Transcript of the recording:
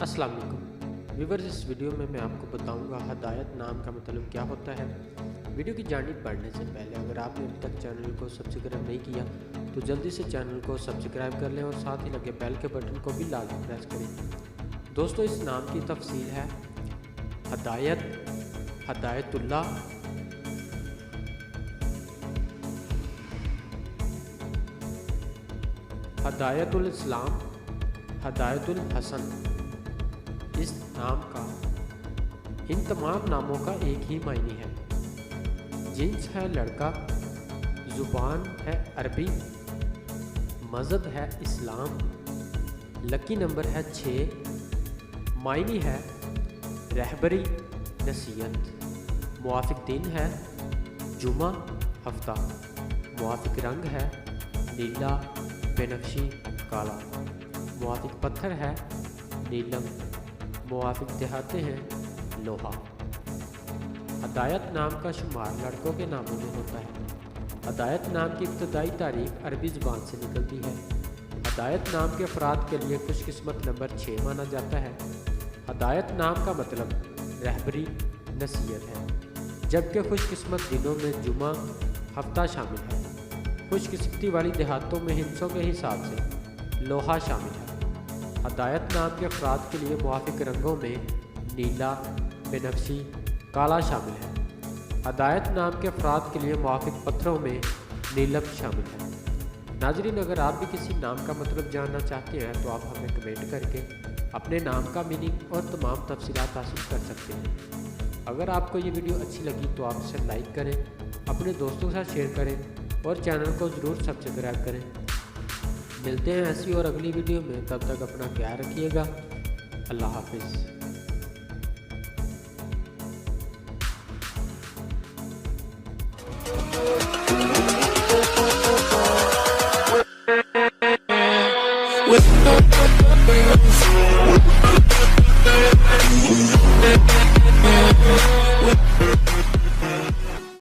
अस्सलाम वालेकुम व्यूअर्स, इस वीडियो में मैं आपको बताऊंगा हदायत नाम का मतलब क्या होता है। वीडियो की जानिब बढ़ने से पहले अगर आपने अभी तक चैनल को सब्सक्राइब नहीं किया तो जल्दी से चैनल को सब्सक्राइब कर लें और साथ ही लगे बेल के बटन को भी लाजमी प्रेस करें। दोस्तों, इस नाम की तफसील है हदायत, हदायतुल्लाह, हदायतुल इस्लाम, हदायतुल हसन। इस नाम का इन तमाम नामों का एक ही मायने है। जिन्स है लड़का, ज़ुबान है अरबी, मज़हब है इस्लाम, लकी नंबर है 6, मायने है रहबरी नसीहत, मुआफ़िक दिन है जुमा हफ्ता, मुआफ़िक रंग है नीला बेनफ्शी काला, मुआफ़िक पत्थर है नीलम, मुआफ़िक देहाते हैं लोहा। हदायत नाम का शुमार लड़कों के नामों में होता है। हदायत नाम की इब्तदाई तारीख अरबी ज़ुबान से निकलती है। हदायत नाम के अफराद के लिए खुशकिस्मत नंबर 6 माना जाता है। हदायत नाम का मतलब रहबरी नसीहत है, जबकि खुशकिस्मत दिनों में जुमा हफ्ता शामिल है। खुशकिस्मती वाली देहातों में हिस्सों के हिसाब से लोहा शामिल है। हदायत नाम के अफराद के लिए मुआफ़िक रंगों में नीला बेनफ्शी काला शामिल है। हदायत नाम के अफराद के लिए मुआफ़िक पत्थरों में नीलम शामिल है। नाज़रीन, अगर आप भी किसी नाम का मतलब जानना चाहते हैं तो आप हमें कमेंट करके अपने नाम का मीनिंग और तमाम तफसीलात हासिल कर सकते हैं। अगर आपको ये वीडियो अच्छी लगी तो आप इसे लाइक करें, अपने दोस्तों के साथ शेयर करें और चैनल को ज़रूर सब्सक्राइब करें। मिलते हैं ऐसी और अगली वीडियो में, तब तक अपना ख्याल रखिएगा। अल्लाह हाफिज़। With